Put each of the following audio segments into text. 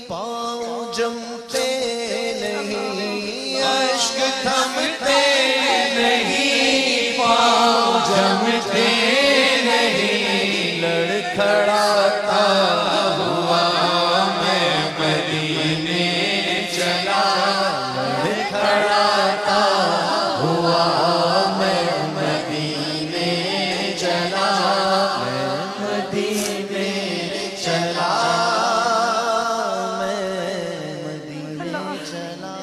پاؤں جمتے نہیں، اشک تھمتے نہیں، پاؤں جمتے نہیں، لڑکھڑاتا ہوا میں مدینے چلا، لڑکھڑاتا ہوا میں مدینے چلا، میں مدینے چلا، میں مدینے چلا۔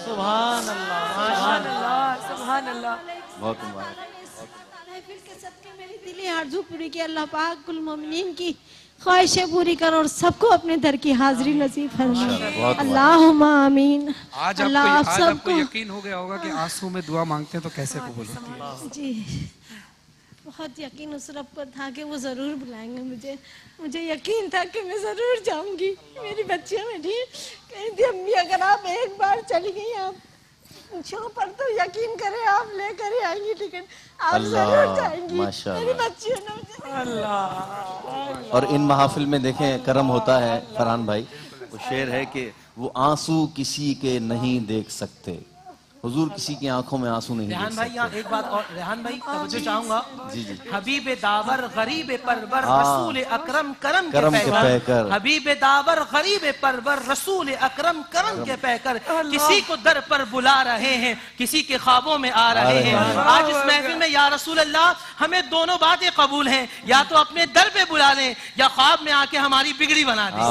سبحان اللہ، سبحان اللہ، سبحان اللہ۔ بہت مبارک۔ محفل کے صدقے میری دلی آرزو پوری کی اللہ پاک کل مومنین کی خواہشیں پوری کر اور سب کو اپنے در کی حاضری نصیب فرمائے، اللہم آمین۔ آج آپ کو یقین ہو گیا ہوگا کہ آنسو میں دعا مانگتے ہیں تو کیسے قبول ہوتی ہے۔ جی بہت یقین اس رب کو تھا کہ وہ ضرور بلائیں گے مجھے یقین تھا کہ میں ضرور جاؤں گی۔ میری بچیاں میری کہیں تھی امی اگر آپ ایک بار چلی گئی آپ شو پر تو یقین کریں آپ لے کر ہی آئیں گی ٹکٹ، آپ ضرور جائیں گی۔ میری بچیوں نے مجھے اور ان محافل میں دیکھیں کرم ہوتا ہے فرحان بھائی، وہ شعر ہے کہ وہ آنسو کسی کے نہیں دیکھ سکتے، حضور کسی کی آنکھوں میں آنسو نہیں ریحان دیکھ بھائی یہاں سکتے۔ ایک بات اور، ریحان بھائی توجہ چاہوں گا، جی جی حبیب داور غریب پرور رسول اکرم کرم کے کرم کے پیکر، پیکر، حبیب داور غریب پرور رسول اکرم کرم کے پیکر، کسی کو در پر بلا رہے ہیں، کسی کے خوابوں میں آ رہے ہیں۔ آج اس محفل میں یا رسول اللہ ہمیں دونوں باتیں قبول ہیں، یا تو اپنے در پہ بلا لیں یا خواب میں آ کے ہماری بگڑی بنا دیں۔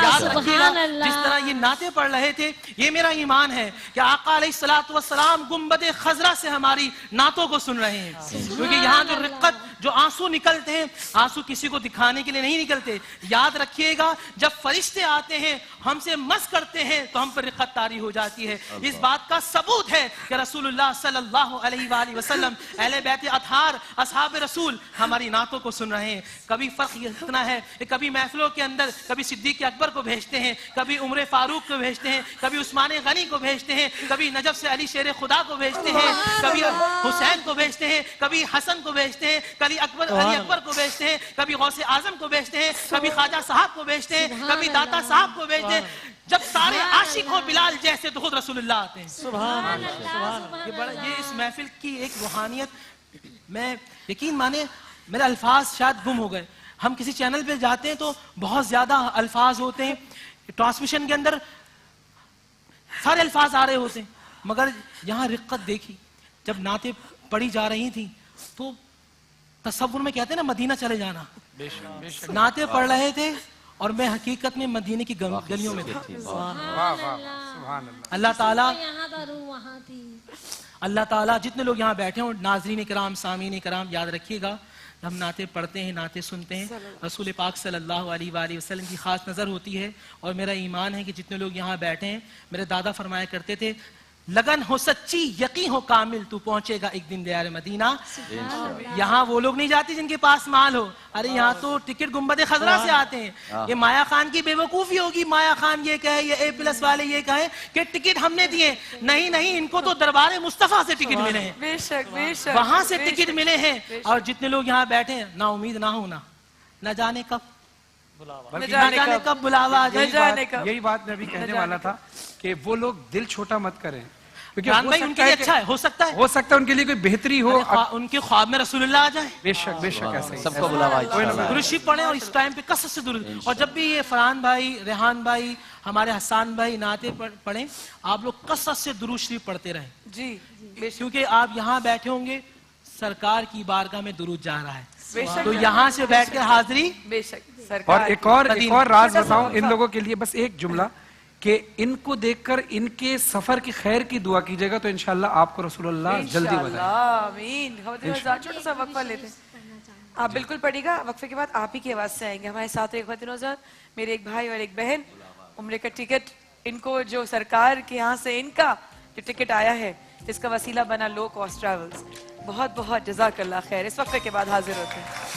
یاد رکھیے گا جس طرح یہ نعتیں پڑھ رہے تھے، یہ میرا ایمان ہے کہ آقا علیہ السلام گنبد خضرا سے ہماری نعتوں کو سن رہے ہیں، کیونکہ یہاں جو رقت جو آنسو نکلتے ہیں، آنسو کسی کو دکھانے کے لیے نہیں نکلتے۔ یاد رکھیے گا جب فرشتے آتے ہیں ہم سے مس کرتے ہیں تو ہم پر رقت طاری ہو جاتی ہے۔ اس بات کا ثبوت ہے کہ رسول اللہ صلی اللہ علیہ وآلہ وسلم، اہل بیت اطہار، اصحاب رسول ہماری نعتوں کو سن رہے ہیں۔ کبھی فرق یہ اتنا ہے کہ کبھی محفلوں کے اندر کبھی صدیق اکبر کو بھیجتے ہیں، کبھی عمر فاروق کو بھیجتے ہیں، کبھی عثمان غنی کو بھیجتے ہیں، کبھی نجف سے علی شیر خدا کو بھیجتے ہیں، کبھی حسین کو بھیجتے ہیں، کبھی حسن کو بھیجتے ہیں، کبھی علی اکبر کو بھیجتے ہیں، کبھی غوث اعظم کو بھیجتے ہیں، کبھی خواجہ صاحب کو بھیجتے ہیں، کبھی داتا صاحب کو بھیجتے ہیں۔ جب سارے عاشق ہو بلال جیسے تو خود رسول اللہ آتے ہیں۔ سبحان اللہ، یہ اس محفل کی ایک روحانیت، میں یقین مانے میرے الفاظ شاید گم ہو گئے۔ ہم کسی چینل پہ جاتے ہیں تو بہت زیادہ الفاظ ہوتے ہیں، ٹرانسمیشن کے اندر سارے الفاظ آ رہے ہوتے ہیں، مگر یہاں رقت دیکھی جب نعتیں پڑھی جا رہی تھیں تو تصور میں کہتے ہیں نا مدینہ چلے جانا، نعتیں پڑھ رہے تھے اور میں حقیقت میں مدینے کی گلیوں میں تھا۔ اللہ تعالیٰ اللہ تعالیٰ جتنے لوگ یہاں بیٹھے ہیں، ناظرین کرام، سامعین کرام، یاد رکھیے گا ہم نعتیں پڑھتے ہیں، نعتیں سنتے ہیں، رسول پاک صلی اللہ علیہ وآلہ وسلم کی خاص نظر ہوتی ہے۔ اور میرا ایمان ہے کہ جتنے لوگ یہاں بیٹھے ہیں، میرے دادا فرمایا کرتے تھے لگن ہو سچی، یقین ہو کامل، تو پہنچے گا ایک دن دیار مدینہ۔ یہاں وہ لوگ نہیں جاتے جن کے پاس مال ہو، ارے یہاں تو ٹکٹ گنبد خضرا سے آتے ہیں۔ یہ مایا خان کی بے وقوفی ہوگی، مایا خان یہ کہے، یہ اے پلس والے یہ کہے کہ ٹکٹ ہم نے دیے، نہیں ان کو تو دربار مصطفیٰ سے ٹکٹ ملے ہیں، بے شک بے شک، وہاں سے ٹکٹ ملے ہیں۔ اور جتنے لوگ یہاں بیٹھے ہیں نا امید نہ ہونا، نہ جانے کب بلاوا آ جائے۔ یہی بات میں بھی کہنے والا تھا کہ وہ لوگ دل چھوٹا مت کریں، رحان بھائی ان کے لیے اچھا ہے، ہو سکتا ہے ان کے لیے کوئی بہتری ہو، ان کے خواب میں رسول اللہ آ جائے، بے شک ایسا سب کو بلاوا درود شریف پڑھیں اور اس ٹائم پہ کثرت سے درود۔ اور جب بھی یہ فرحان بھائی، ریحان بھائی، ہمارے حسان بھائی نعتیں پڑھیں، آپ لوگ کثرت سے درود شریف پڑھتے رہیں جی، کیونکہ آپ یہاں بیٹھے ہوں گے، سرکار کی بارگاہ میں درود جا رہا ہے، تو یہاں سے بیٹھ کر حاضری۔ بے شک اور ایک اور راز بتاؤں ان لوگوں کے لیے، بس ایک جملہ کہ ان کو دیکھ کر ان کے سفر کی خیر کی دعا کیجئے گا تو انشاءاللہ آپ کو رسول اللہ جلدی بتائیں۔ آمین۔ چھوٹا سا وقفہ لیتے ہیں، آپ بالکل پڑھیے گا، وقفے کے بعد آپ ہی کی آواز سے آئیں گے ہمارے ساتھ۔ ایک خواتین حضرات، میرے ایک بھائی اور ایک بہن، عمرے کا ٹکٹ ان کو جو سرکار کے یہاں سے ان کا جو ٹکٹ آیا ہے جس کا وسیلہ بنا لو کاسٹ ٹریولز، بہت بہت جزاک اللہ خیر۔ اس وقفے کے بعد حاضر ہوتے ہیں۔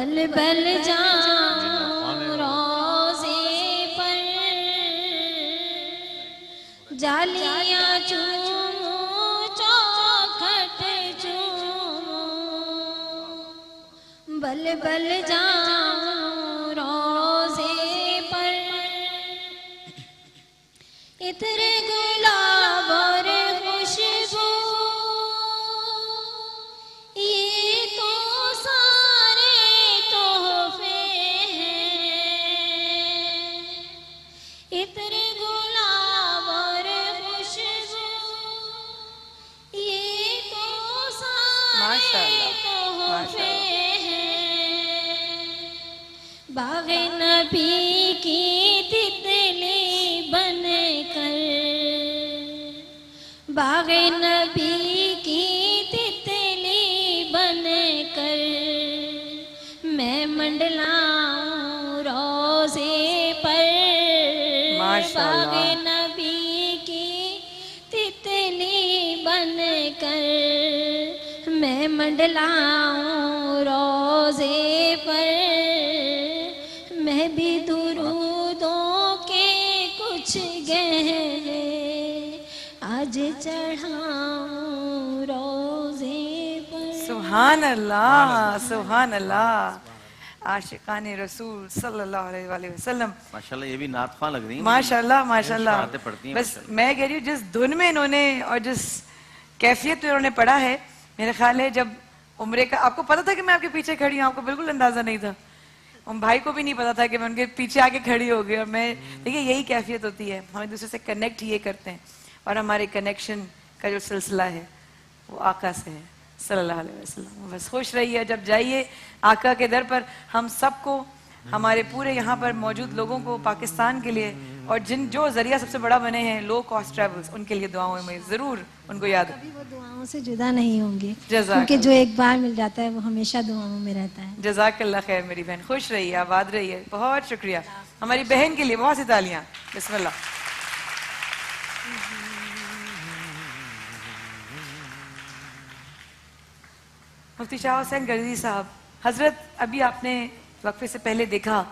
بل بل جاؤں روزے پر جالیاں چوموں چوکھٹ چوموں بل بل جاؤں روزے پر عطر گلاب اور خوشبو یہ تو سارے تحفے ہیں عطر گلاب اور خوشبو یہ تو سارے تحفے ہیں باغ نبی کی تتلی بن کر باغ نبی کی تتلی بن کر میں منڈلاؤں روزے پر باغ نبی کی تتلی بن کر میں منڈلاؤں روزے پر میں بھی درودوں کے کچھ گہرے آج چڑھاؤں روزے پر. سبحان اللہ سبحان اللہ. عاشقان رسول صلی اللہ علیہ وآلہ وسلم. ماشاءاللہ یہ بھی نعت خواں لگ رہی ہیں. ماشاءاللہ ماشاءاللہ. شہادتیں پڑھتی ہیں. بس میں کہہ رہی ہوں جس دھن میں انہوں نے اور جس کیفیت میں انہوں نے پڑھا ہے میرے خیال ہے جب عمرے کا آپ کو پتا تھا کہ میں آپ کے پیچھے کھڑی ہوں آپ کو بالکل اندازہ نہیں تھا. ہم بھائی کو بھی نہیں پتا تھا کہ میں ان کے پیچھے آ کے کھڑی ہو گئی. اور میں دیکھیے یہی کیفیت ہوتی ہے ہم ایک دوسرے سے کنیکٹ یہ کرتے ہیں اور ہمارے کنیکشن کا جو سلسلہ ہے وہ آقا سے ہے صلی اللہ علیہ وسلم. بس خوش رہیے جب جائیے آقا کے در پر. ہم سب کو ہمارے پورے یہاں پر موجود لوگوں کو پاکستان کے لیے اور جو ذریعہ سب سے بڑا بنے ہیں لو کاسٹ ٹریولز ان کے لیے دعاؤں میں ضرور ان کو یاد کبھی وہ دعاؤں سے جدا نہیں ہوں گے جزاک کیونکہ جو ایک بار مل جاتا ہے وہ ہمیشہ دعاؤں میں رہتا ہے. جزاک اللہ خیر میری بہن. خوش رہیے آباد رہیے. بہت شکریہ. ہماری بہن کے لیے بہت سی تالیاں. بسم اللہ. مفتی شاہ حسین گردی صاحب حضرت ابھی آپ نے وقفے سے پہلے دیکھا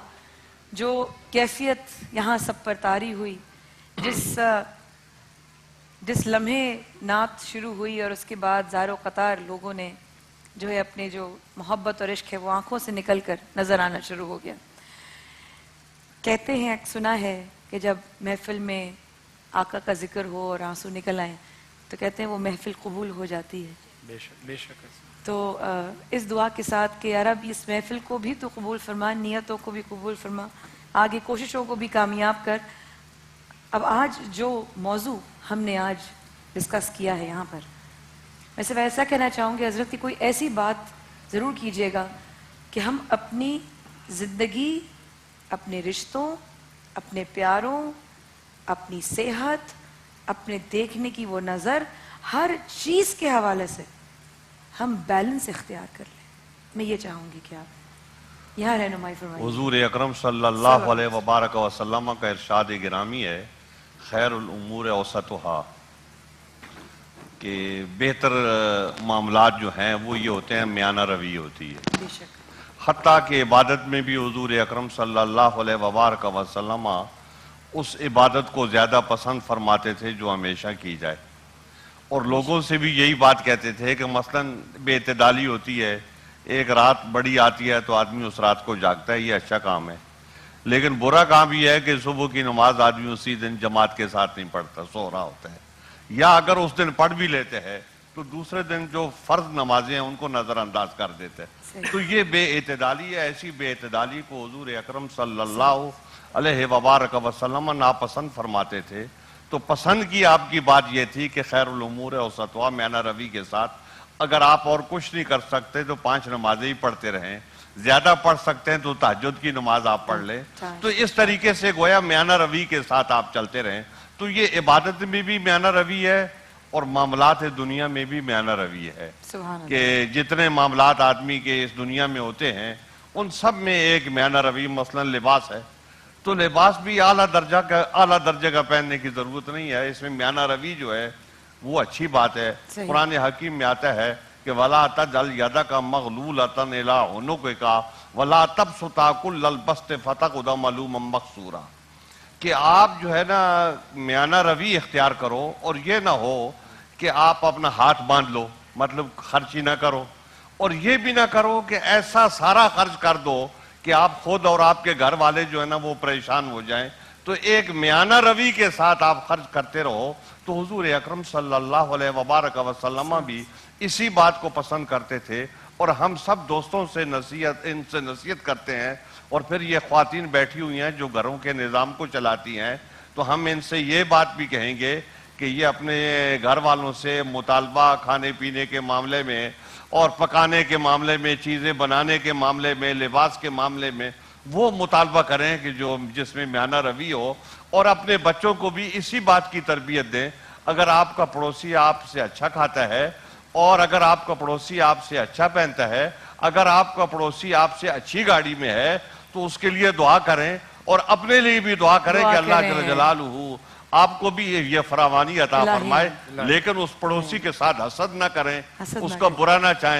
جو کیفیت یہاں سب پر طاری ہوئی جس لمحے نعت شروع ہوئی اور اس کے بعد زار و قطار لوگوں نے جو ہے اپنے جو محبت اور عشق ہے وہ آنکھوں سے نکل کر نظر آنا شروع ہو گیا. کہتے ہیں سنا ہے کہ جب محفل میں آقا کا ذکر ہو اور آنسو نکل آئیں تو کہتے ہیں وہ محفل قبول ہو جاتی ہے. بے شک بے شک. تو اس دعا کے ساتھ کہ یا رب اس محفل کو بھی تو قبول فرما نیتوں کو بھی قبول فرما آگے کوششوں کو بھی کامیاب کر. اب آج جو موضوع ہم نے آج ڈسکس کیا ہے یہاں پر میں صرف ایسا کہنا چاہوں گی حضرت کی کوئی ایسی بات ضرور کیجیے گا کہ ہم اپنی زندگی اپنے رشتوں اپنے پیاروں اپنی صحت اپنے دیکھنے کی وہ نظر ہر چیز کے حوالے سے ہم بیلنس اختیار کر لیں. میں یہ چاہوں گی کہ آپ یہاں رہنمائی فرمائیے. حضور اکرم صلی اللہ علیہ وبارک وسلم کا ارشاد گرامی ہے خیر الامور اوسطھا کہ بہتر معاملات جو ہیں وہ یہ ہوتے ہیں میانہ روی ہوتی ہے. بے شک. حتیٰ کہ عبادت میں بھی حضور اکرم صلی اللہ علیہ وبارک وسلم اس عبادت کو زیادہ پسند فرماتے تھے جو ہمیشہ کی جائے اور لوگوں سے بھی یہی بات کہتے تھے کہ مثلاً بے اعتدالی ہوتی ہے ایک رات بڑی آتی ہے تو آدمی اس رات کو جاگتا ہے یہ اچھا کام ہے لیکن برا کام یہ ہے کہ صبح کی نماز آدمی اسی دن جماعت کے ساتھ نہیں پڑھتا سو رہا ہوتا ہے یا اگر اس دن پڑھ بھی لیتے ہیں تو دوسرے دن جو فرض نمازیں ہیں ان کو نظر انداز کر دیتے ہیں. تو یہ بے اعتدالی ہے. ایسی بے اعتدالی کو حضور اکرم صلی اللہ علیہ وبارک وسلم ناپسند فرماتے تھے. تو پسند کی آپ کی بات یہ تھی کہ خیر الامور اوسطھا میانہ روی کے ساتھ اگر آپ اور کچھ نہیں کر سکتے تو 5 نمازیں ہی پڑھتے رہیں زیادہ پڑھ سکتے ہیں تو تہجد کی نماز آپ پڑھ لیں تو اس طریقے سے گویا میانہ روی کے ساتھ آپ چلتے رہیں. تو یہ عبادت میں بھی میانہ روی ہے اور معاملات دنیا میں بھی میانہ روی ہے کہ جتنے معاملات آدمی کے اس دنیا میں ہوتے ہیں ان سب میں ایک میانہ روی مثلا لباس ہے تو لباس بھی اعلیٰ درجے کا پہننے کی ضرورت نہیں ہے. اس میں میانہ روی جو ہے وہ اچھی بات ہے. قرآن حکیم میں آتا ہے کہ کہ وَلَا تَجْعَلْ يَدَكَ مَغْلُولَةً إِلَىٰ عُنُقِكَ وَلَا تَبْسُطْهَا كُلَّ الْبَسْطِ فَتَقْعُدَ مَلُومًا مَحْسُورًا، کہ آپ جو ہے نا میانہ روی اختیار کرو، اور یہ نہ ہو کہ آپ اپنا ہاتھ باندھ لو، مطلب خرچ ہی نہ کرو، اور یہ بھی نہ کرو کہ ایسا سارا خرچ کر دو کہ آپ خود اور آپ کے گھر والے جو ہے نا وہ پریشان ہو جائیں۔ تو ایک میانہ روی کے ساتھ آپ خرچ کرتے رہو۔ تو حضور اکرم صلی اللہ علیہ وبارک وسلم بھی اسی بات کو پسند کرتے تھے، اور ہم سب دوستوں سے ان سے نصیحت کرتے ہیں، اور پھر یہ خواتین بیٹھی ہوئی ہیں جو گھروں کے نظام کو چلاتی ہیں، تو ہم ان سے یہ بات بھی کہیں گے کہ یہ اپنے گھر والوں سے مطالبہ کھانے پینے کے معاملے میں اور پکانے کے معاملے میں، چیزیں بنانے کے معاملے میں، لباس کے معاملے میں وہ مطالبہ کریں کہ جس میں میانہ روی ہو، اور اپنے بچوں کو بھی اسی بات کی تربیت دیں۔ اگر آپ کا پڑوسی آپ سے اچھا کھاتا ہے، اور اگر آپ کا پڑوسی آپ سے اچھا پہنتا ہے، اگر آپ کا پڑوسی آپ سے اچھی گاڑی میں ہے، تو اس کے لیے دعا کریں، اور اپنے لیے بھی دعا کریں کہ اللہ جل جلالہ آپ کو بھی یہ فراوانی عطا فرمائے، لیکن اس پڑوسی کے ساتھ حسد نہ کریں، اس کا برا نہ چاہیں۔